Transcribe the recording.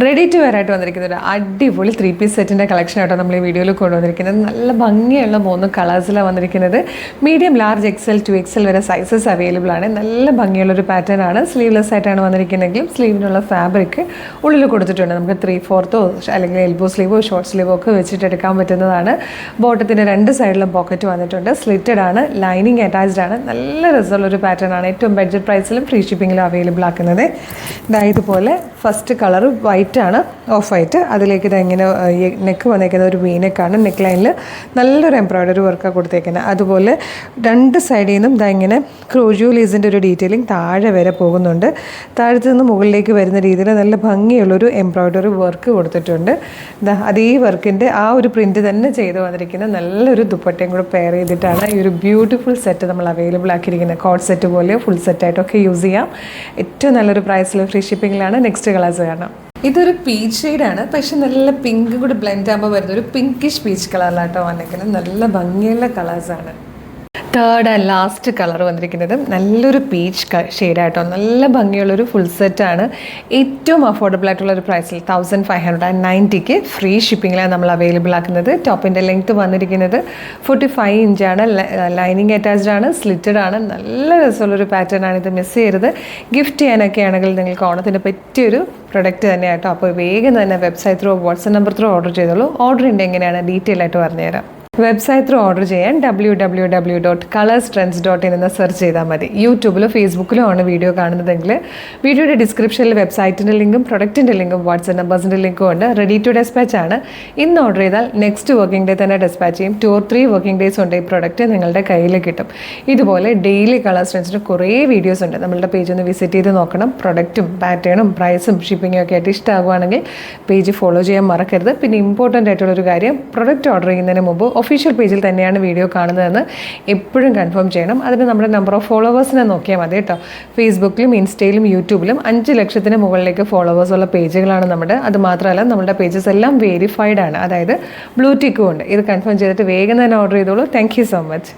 Ready to wear ആയിട്ട് വന്നിരിക്കുന്ന ഒരു അടിപൊളി 3-piece സെറ്റിൻ്റെ കളക്ഷൻ ആയിട്ടോ നമ്മൾ ഈ വീഡിയോയിൽ കൊണ്ടുവന്നിരിക്കുന്നത്. നല്ല ഭംഗിയുള്ള 3 കളേഴ്സിലാണ് വന്നിരിക്കുന്നത്. മീഡിയം, ലാർജ്, XL, 2XL വരെ സൈസസ് അവൈലബിൾ ആണ്. നല്ല ഭംഗിയുള്ളൊരു പാറ്റേൺ ആണ്. സ്ലീവ്ലെസ് ആയിട്ടാണ് വന്നിരിക്കുന്നതെങ്കിലും സ്ലീവിനുള്ള ഫാബ്രിക് ഉള്ളിൽ കൊടുത്തിട്ടുണ്ട്. നമുക്ക് 3/4 അല്ലെങ്കിൽ എൽബോ സ്ലീവോ ഷോർട്ട് സ്ലീവോ ഒക്കെ വെച്ചിട്ട് എടുക്കാൻ പറ്റുന്നതാണ്. ബോട്ടത്തിൻ്റെ 2 സൈഡിലും പോക്കറ്റ് വന്നിട്ടുണ്ട്. സ്ലിറ്റഡ് ആണ്, ലൈനിങ് അറ്റാച്ച്ഡ് ആണ്. നല്ല രസമുള്ളൊരു പാറ്റേൺ ആണ്. ഏറ്റവും ബഡ്ജറ്റ് പ്രൈസിലും ഫ്രീ ഷിപ്പിങ്ങിലും അവൈലബിൾ ആക്കുന്നത്. ഇതുപോലെ ഫസ്റ്റ് കളർ വൈറ്റ് ആണ്, ഓഫ് വൈറ്റ്. അതിലേക്ക് ഇതെങ്ങനെ നെക്ക് വന്നേക്കുന്ന ഒരു വീനെക്കാണ്. നെക്ക് ലൈനിൽ നല്ലൊരു എംബ്രോയ്ഡറി വർക്കാണ് കൊടുത്തേക്കുന്നത്. അതുപോലെ 2 സൈഡിൽ നിന്നും ഇങ്ങനെ ക്രോഷ്യോ ലേസിൻ്റെ ഒരു ഡീറ്റെയിലിംഗ് താഴെ വരെ പോകുന്നുണ്ട്. താഴത്തു നിന്ന് മുകളിലേക്ക് വരുന്ന രീതിയിൽ നല്ല ഭംഗിയുള്ളൊരു എംബ്രോയ്ഡറി വർക്ക് കൊടുത്തിട്ടുണ്ട്. അതേ വർക്കിൻ്റെ ആ ഒരു പ്രിൻറ്റ് തന്നെ ചെയ്ത് വന്നിരിക്കുന്ന നല്ലൊരു ദുപ്പട്ടയും കൂടെ പെയർ ചെയ്തിട്ടാണ് ഈ ഒരു ബ്യൂട്ടിഫുൾ സെറ്റ് നമ്മൾ അവൈലബിൾ ആക്കിയിരിക്കുന്നത്. കോട്ട് സെറ്റ് പോലെ ഫുൾ സെറ്റായിട്ടൊക്കെ യൂസ് ചെയ്യാം. ഏറ്റവും നല്ലൊരു പ്രൈസിൽ ഫ്രീ ഷിപ്പിങ്ങിലാണ്. നെക്സ്റ്റ് കളേഴ്സ് കാണാം. ഇതൊരു പീച്ച് ഷെയ്ഡാണ്, പക്ഷെ നല്ല പിങ്ക് കൂടി ബ്ലെൻഡ് ആകുമ്പോൾ വരുന്ന ഒരു പിങ്കിഷ് പീച്ച് കളറിലാട്ടോ വന്നിരിക്കുന്നത്. നല്ല ഭംഗിയുള്ള കളേഴ്സാണ്. തേർഡ് ആൻഡ് ലാസ്റ്റ് കളർ വന്നിരിക്കുന്നത് നല്ലൊരു പീച്ച് ഷെയ്ഡായിട്ടോ. നല്ല ഭംഗിയുള്ളൊരു ഫുൾ സെറ്റാണ്. ഏറ്റവും അഫോർഡബിൾ ആയിട്ടുള്ളൊരു പ്രൈസിൽ 1590 ഫ്രീ ഷിപ്പിങ്ങിലാണ് നമ്മൾ അവൈലബിൾ ആക്കുന്നത്. ടോപ്പിൻ്റെ ലെങ്ത്ത് വന്നിരിക്കുന്നത് 45 ഇഞ്ചാണ്. ലൈനിങ് അറ്റാച്ച്ഡ് ആണ്, സ്ലിറ്റഡ് ആണ്. നല്ല രസമുള്ളൊരു പാറ്റേൺ ആണ്. ഇത് മിസ് ചെയ്യരുത്. ഗിഫ്റ്റ് ചെയ്യാനൊക്കെ ആണെങ്കിൽ നിങ്ങൾക്ക് ഓണത്തിന് പറ്റിയൊരു പ്രൊഡക്റ്റ് തന്നെയാട്ടോ. അപ്പോൾ വേഗം തന്നെ website through, WhatsApp number through order ചെയ്തോളൂ. ഓർഡറിൻ്റെ എങ്ങനെയാണ് ഡീറ്റെയിൽ ആയിട്ട് പറഞ്ഞുതരാം. വെബ്സൈറ്റ് ത്രൂ ഓർഡർ ചെയ്യാൻ www.colorstrends.in എന്ന് സെർച്ച് ചെയ്താൽ മതി. യൂട്യൂബിലോ ഫേസ്ബുക്കിലോ ആണ് വീഡിയോ കാണുന്നതെങ്കിൽ വീഡിയോയുടെ ഡിസ്ക്രിപ്ഷനിൽ വെബ്സൈറ്റിൻ്റെ ലിങ്കും പ്രൊഡക്റ്റിൻ്റെ ലിങ്കും വാട്സ്ആപ്പ് നമ്പേഴ്സിൻ്റെ ലിങ്കും ഉണ്ട്. റെഡി ടു ഡെസ്പാച്ച് ആണ്. ഇന്ന് ഓർഡർ ചെയ്താൽ നെക്സ്റ്റ് വർക്കിംഗ് ഡേ തന്നെ ഡെസ്പാച്ച് ചെയ്യും. 2 or 3 വർക്കിംഗ് ഡേയ്സ് കൊണ്ട് ഈ പ്രൊഡക്റ്റ് നിങ്ങളുടെ കയ്യിൽ കിട്ടും. ഇതുപോലെ ഡെയിലി കളർ സ്ട്രെൻസിൻ്റെ കുറേ വീഡിയോസ് ഉണ്ട്. നമ്മളുടെ പേജ് ഒന്ന് വിസിറ്റ് ചെയ്ത് നോക്കണം. പ്രൊഡക്റ്റും പാറ്റേണും പ്രൈസും ഷിപ്പിങ്ങും ഒക്കെ ആയിട്ട് ഇഷ്ടമാകുവാണെങ്കിൽ പേജ് ഫോളോ ചെയ്യാൻ മറക്കരുത്. പിന്നെ ഇമ്പോർട്ടൻ്റ് ആയിട്ടുള്ളൊരു കാര്യം, പ്രൊഡക്റ്റ് ഓർഡർ ചെയ്യുന്നതിന് മുമ്പ് ഒഫീഷ്യൽ പേജിൽ തന്നെയാണ് വീഡിയോ കാണുന്നതെന്ന് എപ്പോഴും കൺഫേം ചെയ്യണം. അതിന് നമ്മുടെ നമ്പർ ഓഫ് ഫോളോവേഴ്സിനെ നോക്കിയാൽ മതി കേട്ടോ. ഫേസ്ബുക്കിലും ഇൻസ്റ്റയിലും യൂട്യൂബിലും 5 ലക്ഷത്തിന് മുകളിലേക്ക് ഫോളോവേഴ്സുള്ള പേജുകളാണ് നമ്മുടെ. അതുമാത്രമല്ല നമ്മുടെ പേജസ് എല്ലാം വെരിഫൈഡ് ആണ്, അതായത് ബ്ലൂ ടിക്കും ഉണ്ട്. ഇത് കൺഫേം ചെയ്തിട്ട് വേഗം തന്നെ ഓർഡർ ചെയ്തോളൂ. Thank you so much.